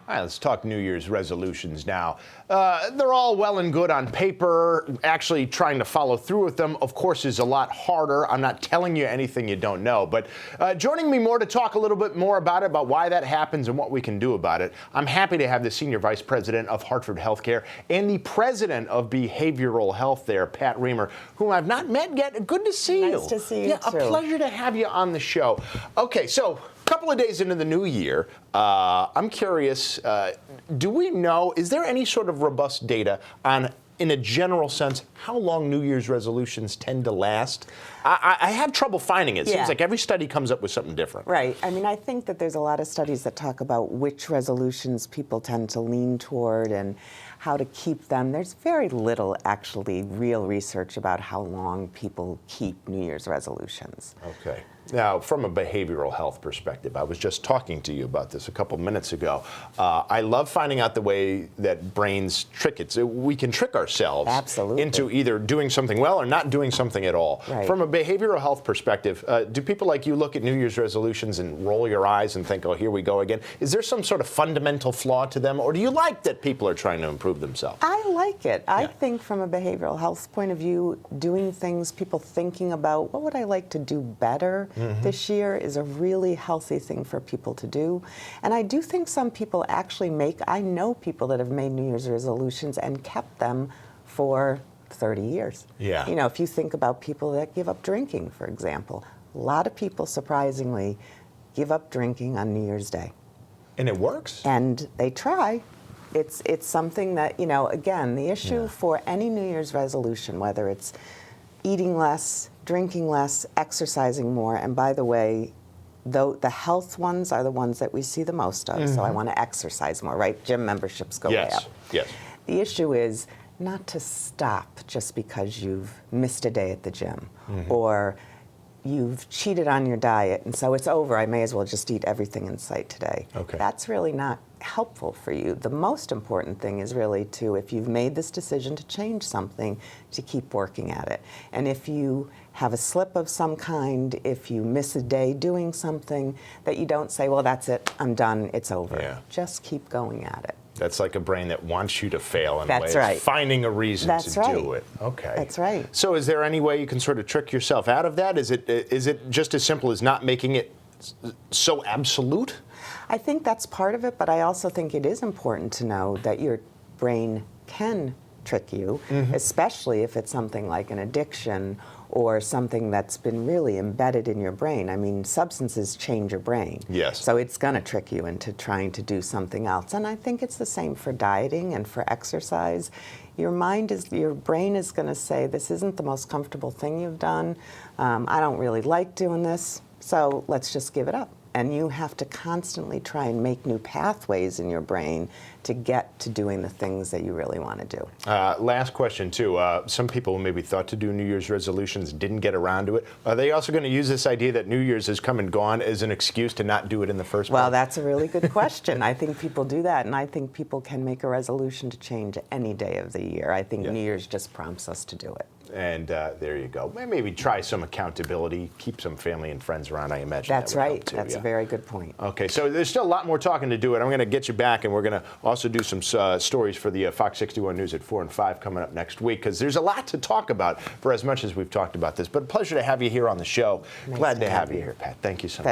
All right, let's talk New Year's resolutions now. They're all well and good on paper. Actually trying to follow through with them, of course, is a lot harder. I'm not telling you anything you don't know. But joining me more to talk a little bit more about it, about why that happens and what we can do about it, I'm happy to have the Senior Vice President of Hartford Healthcare and the President of Behavioral Health there, Pat Rehmer, whom I've not met yet. Good to see you. Nice to see you, yeah, too. A pleasure to have you on the show. Okay, so a couple of days into the new year, I'm curious, do we know, is there any sort of robust data on, in a general sense, how long New Year's resolutions tend to last? I have trouble finding it. It seems like every study comes up with something different. Right. I mean, I think that there's a lot of studies that talk about which resolutions people tend to lean toward and how to keep them. There's very little, actually, real research about how long people keep New Year's resolutions. Okay. Now, from a behavioral health perspective, I was just talking to you about this a couple minutes ago. I love finding out the way that brains trick it. So we can trick ourselves into either doing something well or not doing something at all. Right. From a behavioral health perspective, do people like you look at New Year's resolutions and roll your eyes and think, oh, here we go again? Is there some sort of fundamental flaw to them, or do you like that people are trying to improve themselves? I like it. I think from a behavioral health point of view, doing things, people thinking about what would I like to do better this year is a really healthy thing for people to do. And I do think some people actually I know people that have made New Year's resolutions and kept them for 30 years. Yeah. You know, if you think about people that give up drinking, for example, a lot of people, surprisingly, give up drinking on New Year's Day. And it works? And they try. It's something that, you know, again, the issue for any New Year's resolution, whether it's eating less, drinking less, exercising more, and by the way, the health ones are the ones that we see the most of, so I want to exercise more, right? Gym memberships go way up. Yes. The issue is not to stop just because you've missed a day at the gym or you've cheated on your diet and so it's over, I may as well just eat everything in sight today. Okay. That's really not helpful for you. The most important thing is really to, if you've made this decision to change something, to keep working at it. And if you have a slip of some kind, if you miss a day doing something, that you don't say, well, that's it, I'm done, it's over. Yeah. Just keep going at it. That's like a brain that wants you to fail in a way. That's right. Finding a reason That's to right. do it. Okay. That's right. So is there any way you can sort of trick yourself out of that? Is it just as simple as not making it so absolute? I think that's part of it, but I also think it is important to know that your brain can trick you, especially if it's something like an addiction or something that's been really embedded in your brain. I mean, substances change your brain. Yes. So it's going to trick you into trying to do something else. And I think it's the same for dieting and for exercise. Your brain is going to say, this isn't the most comfortable thing you've done. I don't really like doing this, so let's just give it up. And you have to constantly try and make new pathways in your brain to get to doing the things that you really want to do. Last question, too. Some people who maybe thought to do New Year's resolutions didn't get around to it. Are they also going to use this idea that New Year's has come and gone as an excuse to not do it in the first place? Well, that's a really good question. I think people do that, and I think people can make a resolution to change any day of the year. I think New Year's just prompts us to do it. And there you go. Maybe try some accountability, keep some family and friends around, I imagine. That's that would help right. too, That's a very good point. Okay, so there's still a lot more talking to do, and I'm going to get you back, and we're going to also do some stories for the Fox 61 News at 4 and 5 coming up next week, because there's a lot to talk about for as much as we've talked about this. But a pleasure to have you here on the show. Nice Glad to have you you here, Pat. Thank you so much.